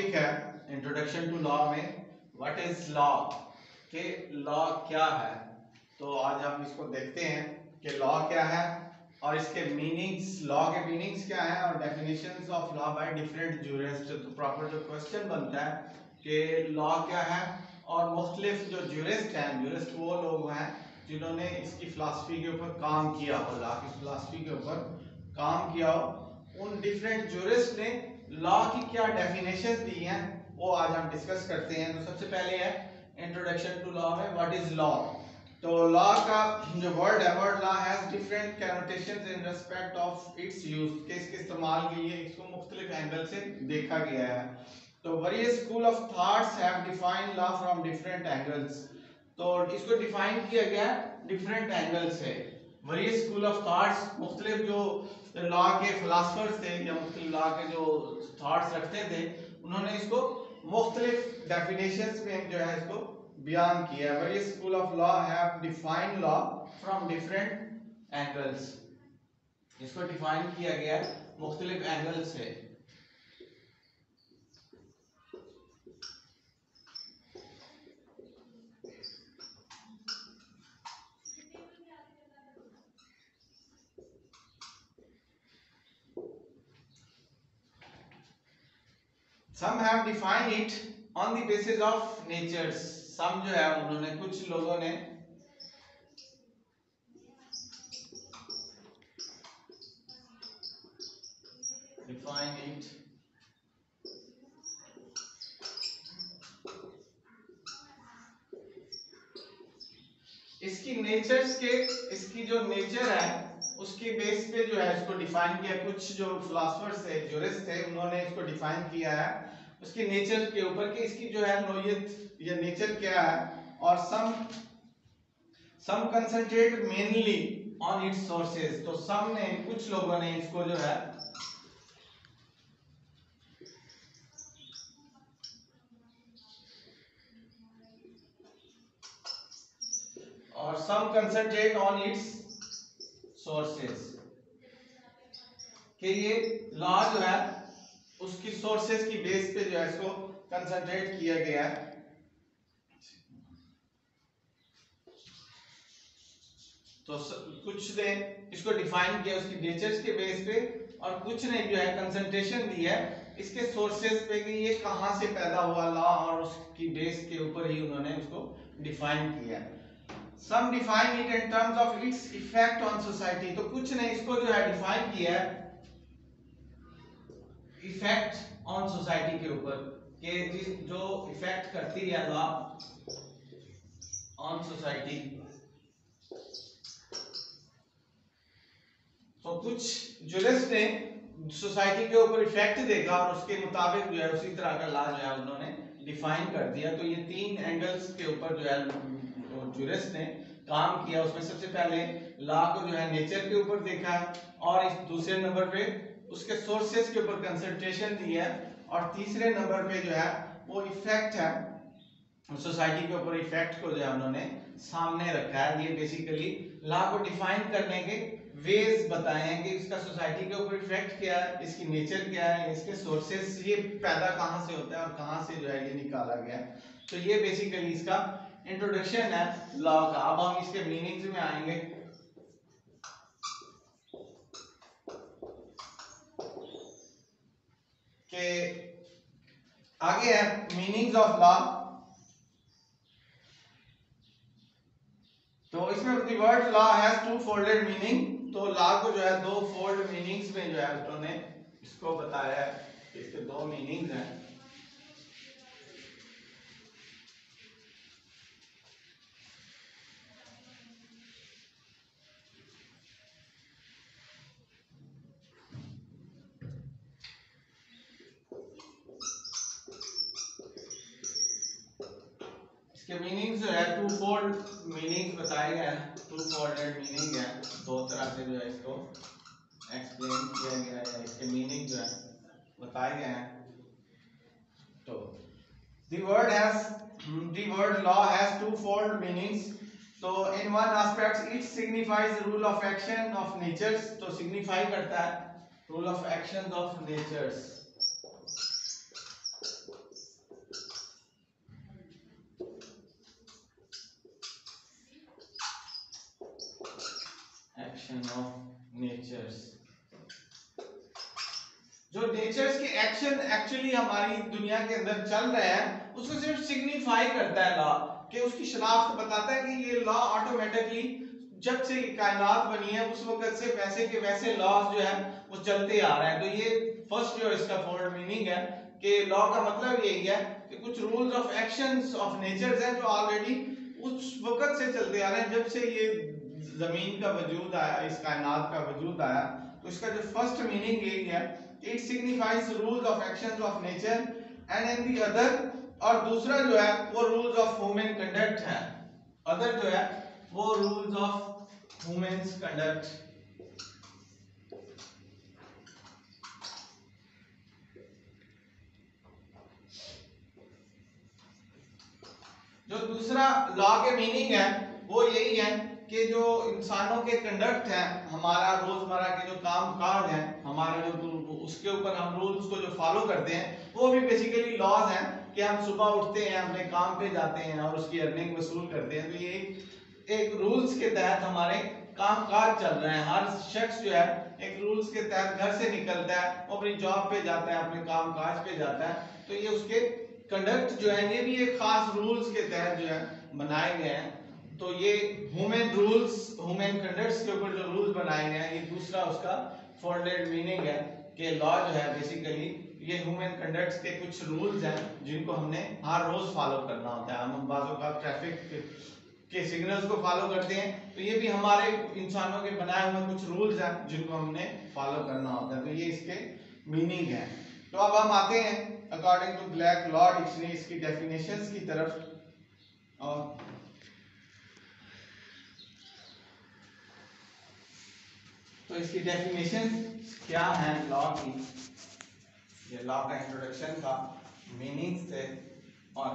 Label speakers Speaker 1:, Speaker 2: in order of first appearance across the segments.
Speaker 1: Topic है introduction to law में what is law, के लॉ क्या है। तो आज हम इसको देखते हैं कि लॉ क्या है और इसके मीनिंग्स, लॉ के मीनिंग्स क्या है और definitions of law by different jurist. तो प्रॉपर जो क्वेश्चन बनता है कि लॉ क्या है और मुख्तलिफ जो ज्यूरिस्ट हैं, ज्यूरिस्ट वो लोग हैं जिन्होंने इसकी फिलॉसफी के ऊपर काम किया हो, लॉ की फिलॉसफी के ऊपर काम किया हो, उन डिफरेंट ज्यूरिस्ट ने लॉ की क्या डेफिनेशंस दी हैं वो आज हम डिस्कस करते हैं। तो सबसे पहले है इंट्रोडक्शन टू लॉ में व्हाट इज लॉ। तो लॉ का जो वर्ड है, word law has different connotations in respect of its use, के इसके इस्तेमाल के लिए इसको मुख्तलिफ एंगल से देखा गया है। तो various school of thoughts have defined law from different angles. तो इसको डिफाइन किया गया डिफरेंट एंगल से। वेरियस स्कूल ऑफ थॉट्स, मुख्तलिफ जो लॉ के फिलोसफर्स थे या मुख्तलिफ लॉ के जो थॉट्स रखते थे, उन्होंने इसको मुख्तलिफ डेफिनेशंस में जो है इसको बयान किया। Various school of law have defined law from different angles. इसको डिफाइन किया गया मुख्तलिफ एंगल से। Some have defined it on the basis of natures. Some जो है उन्होंने, कुछ लोगों ने define it इसकी नेचर्स के, इसकी जो नेचर है उसके बेस पे जो है इसको डिफाइन किया। कुछ जो फिलोसफर्स थे, ज्यूरिस्ट थे, उन्होंने इसको डिफाइन किया है उसकी नेचर के ऊपर कि इसकी जो है नोयत या नेचर क्या है। और some concentrate mainly on its sources. तो सम ने, कुछ लोगों ने इसको जो है और some concentrate on its sources, कि ये लॉ जो है उसकी सोर्सेज की बेस पे जो है इसको कंसंट्रेट किया गया है। तो कुछ ने इसको डिफाइन किया उसकी नेचर्स के बेस पे और कुछ ने जो है कंसंट्रेशन दी है इसके सोर्सेज पे कि ये कहां से पैदा हुआ लॉ, और उसकी बेस के ऊपर ही उन्होंने उसको डिफाइन किया है। Some define it in terms of its effect on society. तो कुछ ने इसको जो है डिफाइन किया है इफेक्ट ऑन सोसाइटी के ऊपर, कि जो इफेक्ट करती है लॉ ऑन सोसाइटी। तो कुछ ज्यूरिस्ट ने सोसाइटी के ऊपर इफेक्ट देखा और उसके मुताबिक जो है उसी तरह का लॉ जो है उन्होंने डिफाइन कर दिया। तो ये तीन एंगल्स के ऊपर जो है ज्यूरिस्ट ने काम किया। उसमें सबसे पहले लॉ को जो है नेचर के ऊपर देखा है और इस दूसरे नंबर पे उसके सोर्सेज के ऊपर कंसंट्रेशन दी है और तीसरे नंबर पे जो है वो इफेक्ट है सोसाइटी के ऊपर, इफेक्ट को जो है उन्होंने सामने रखा है। ये बेसिकली लॉ को डिफाइन करने के वेज बताए हैं कि इसका सोसाइटी के ऊपर इफेक्ट क्या है, इसकी नेचर क्या है, इसके सोर्सेज, ये पैदा कहां से होता है और कहां से जो है ये निकाला गया है। तो ये बेसिकली इसका इंट्रोडक्शन है लॉ का। अब हम इसके मीनिंग्स में आएंगे। कि आगे है मीनिंग्स ऑफ लॉ। तो इसमें word law has two folded meaning. तो लॉ को जो है दो फोल्ड मीनिंग्स में जो है उन्होंने इसको बताया है, इसके दो मीनिंग्स हैं। इसके मीनिंग्स जो है टू फोल्ड मीनिंग्स बताए गए हैं, टू फोल्डेड मीनिंग है, दो तरह से जो है इसको एक्सप्लेन किया गया है, इसके मीनिंग जो है बताए गए हैं। तो the word law has two-fold meanings. तो in one aspect it signifies rule of action of natures. तो signify करता है rule of actions of natures। Action of natures. जो नेचर्स के एक्शन एक्चुअली हमारी दुनिया के अंदर चल रहे हैं उसको सिर्फ सिग्निफाई करता है लॉ, कि उसकी शनाख्त बताता है कि ये लॉ ऑटोमेटिकली जब से कायनात बनी है उस वक्त से वैसे के वैसे लॉज जो है वो चलते आ रहे हैं। तो ये फर्स्ट जो इसका फोल्ड मीनिंग है कि लॉ का मतलब यही है कि कुछ rules of actions of natures हैं जो ऑलरेडी उस वक्त से चलते आ रहे हैं जब से ये जमीन का वजूद आया, इस कायनात का वजूद आया। तो इसका जो फर्स्ट मीनिंग यही है, it signifies rules of actions of nature and in the other, और दूसरा जो है वो रूल्स ऑफ ह्यूमन कंडक्ट है। अदर जो है वो रूल्स ऑफ ह्यूमंस कंडक्ट। जो दूसरा लॉ के मीनिंग है वो यही है कि जो इंसानों के कंडक्ट है, हमारा रोजमर्रा के जो काम काज है, हमारा जो उसके ऊपर हम रूल्स को जो फॉलो करते हैं वो भी बेसिकली लॉज हैं कि हम सुबह उठते हैं, अपने काम पे जाते हैं और उसकी अर्निंग वसूल करते हैं। तो ये एक रूल्स के तहत हमारे काम काज चल रहे हैं। हर शख्स जो है एक रूल्स के तहत घर से निकलता है, वो अपनी जॉब पे जाता है, अपने काम काज पे जाता है। तो ये उसके कंडक्ट जो है ये भी एक खास रूल्स के तहत जो है बनाए गए हैं। तो ये ह्यूमन रूल्स, ह्यूमन कंडक्ट्स के ऊपर जो रूल्स बनाए गए हैं, ये दूसरा उसका फोल्डेड मीनिंग है कि लॉ जो है बेसिकली ये ह्यूमन कंडक्ट्स के कुछ रूल्स हैं जिनको हमने हर रोज फॉलो करना होता है। हम बाज़ों का ट्रैफिक के सिग्नल्स को फॉलो करते हैं, तो ये भी हमारे इंसानों के बनाए हुए कुछ रूल्स हैं जिनको हमने फॉलो करना होता है। तो ये इसके मीनिंग है। तो अब हम आते हैं according to Black Law Dictionary इसकी डेफिनेशंस की तरफ। और तो इसकी डेफिनेशन क्या है लॉ की, ये लॉ का इंट्रोडक्शन था, मीनिंग्स थे। और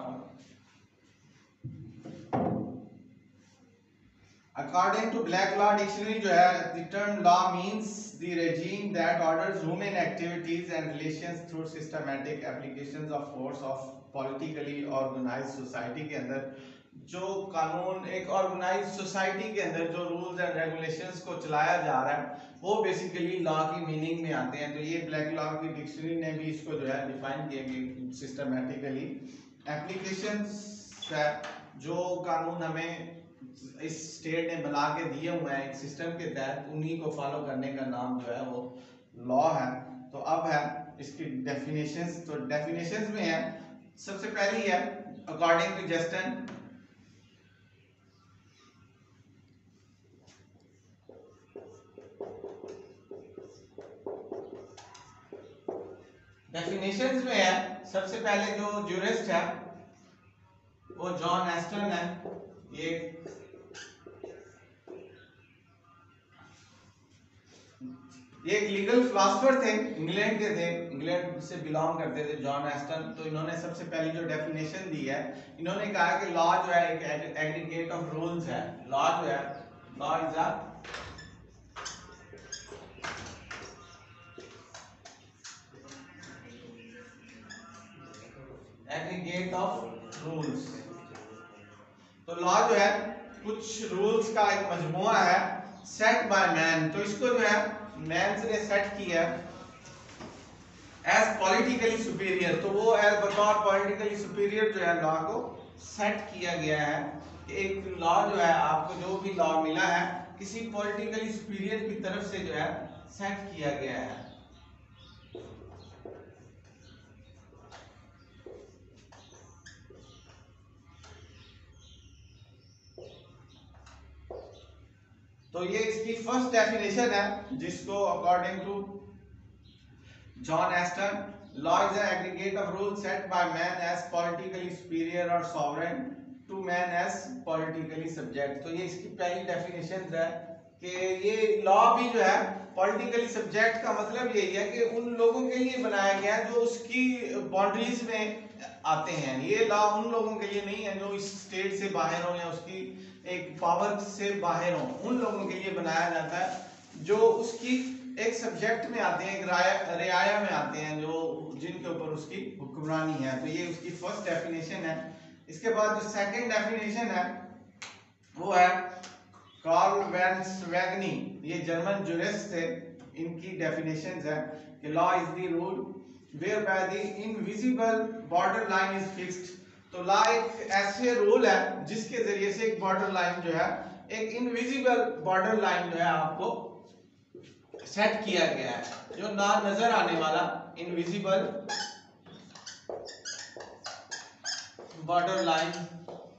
Speaker 1: according to Black Law Dictionary जो है, the term law means the regime that orders human activities and relations through systematic applications of force of politically organized society के अंदर जो कानून एक ऑर्गेनाइज्ड सोसाइटी के अंदर जो रूल्स एंड रेगुलेशंस को चलाया जा रहा है वो बेसिकली लॉ की मीनिंग में आते हैं। तो ये ब्लैक लॉ की डिक्शनरी ने भी इसको जो है डिफाइन किया कि सिस्टमैटिकली एप्लीकेशंस है जो कानून हमें इस स्टेट ने बना के दिए हुए हैं एक सिस्टम के तहत, उन्हीं को फॉलो करने का नाम जो है वो लॉ है। तो अब है इसकी डेफिनेशंस। तो डेफिनेशंस में है, सबसे पहली है अकॉर्डिंग टू जस्टिन, डेफिनेशंस में है सबसे पहले जो ज्यूरिस्ट है वो जॉन एस्टन है। ये एक लीगल फिलोसोफर थे, इंग्लैंड के थे, इंग्लैंड से बिलोंग करते थे जॉन एस्टन। तो इन्होंने सबसे पहली जो डेफिनेशन दी है, इन्होंने कहा कि लॉ जो है एक एग्रीगेट ऑफ रूल्स है। लॉ जो है, law is a aggregate of rules. तो लॉ जो है कुछ रूल्स का एक मजमुआ है सेट बाय मैन। तो इसको जो है मैन ने सेट किया एज पॉलिटिकली सुपीरियर। तो वो एज बतौर पॉलिटिकली सुपीरियर जो है लॉ को सेट किया गया है। एक लॉ जो है आपको जो भी लॉ मिला है किसी पॉलिटिकली सुपीरियर की तरफ से जो है सेट किया गया है। तो ये इसकी फर्स्ट डेफिनेशन है जिसको according to John Austin, law is an aggregate of rules set by man as politically superior और sovereign to man as politically subject. तो ये इसकी पहली डेफिनेशन है कि ये लॉ भी जो है पॉलिटिकली सब्जेक्ट का मतलब यही है कि उन लोगों के लिए बनाया गया है जो उसकी बाउंड्रीज में आते हैं। ये लॉ उन लोगों के लिए नहीं है जो इस स्टेट से बाहर हो या उसकी एक पावर से बाहर हो, उन लोगों के लिए बनाया जाता है जो उसकी एक सब्जेक्ट में आते हैं, एक रियाया में आते हैं, जो जिनके ऊपर उसकी हुक्मरानी है। तो ये उसकी फर्स्ट डेफिनेशन है। इसके बाद जो सेकंड डेफिनेशन है वो है कार्ल वेंसवेगनी, ये जर्मन जुरिस्ट थे, इनकी डेफिनेशंस है कि law is the rule whereby the invisible border line is fixed. तो लॉ एक ऐसे रूल है जिसके जरिए से एक बॉर्डर लाइन जो है, एक इनविजिबल बॉर्डर लाइन जो है आपको सेट किया गया है, जो ना नजर आने वाला इनविजिबल बॉर्डर लाइन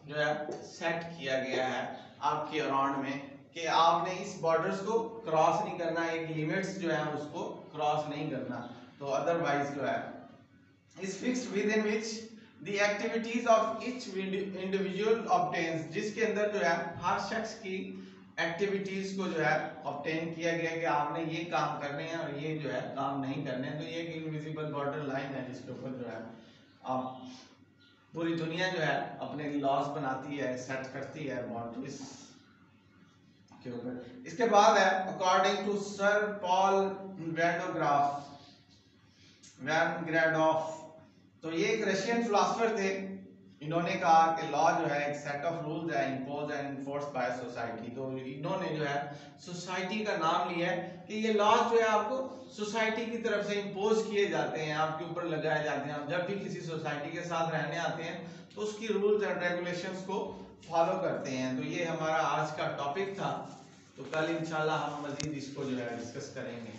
Speaker 1: जो है सेट किया गया है आपके अराउंड में, कि आपने इस बॉर्डर्स को क्रॉस नहीं करना, एक लिमिट्स जो है उसको क्रॉस नहीं करना। तो अदरवाइज जो है is fixed with in which the activities of each individual obtains, जिसके अंदर जो है हर शख्स की एक्टिविटीज को जो है ऑब्टेन किया गया कि आपने ये काम करने हैं और ये जो है काम नहीं करने हैं। तो ये एक इनविजिबल बॉर्डर लाइन है जिसके ऊपर जो है आप पूरी दुनिया जो है अपने लॉज बनाती है, सेट करती है बाउंड्रीज के ऊपर। इसके बाद है अकॉर्डिंग टू सर पॉल वैनग्राडॉफ, तो ये एक रशियन फिलोसोफर थे। इन्होंने कहा कि लॉ जो है एक सेट ऑफ रूल्स है impose and enforced by society. तो इन्होंने जो है सोसाइटी का नाम लिया है कि ये लॉज जो है आपको सोसाइटी की तरफ से इम्पोज किए जाते हैं, आपके ऊपर लगाए जाते हैं। आप जब भी किसी सोसाइटी के साथ रहने आते हैं तो उसकी रूल्स एंड रेगुलेशंस को फॉलो करते हैं। तो ये हमारा आज का टॉपिक था, तो कल इंशाल्लाह हम मजीद इसको जो है डिस्कस करेंगे।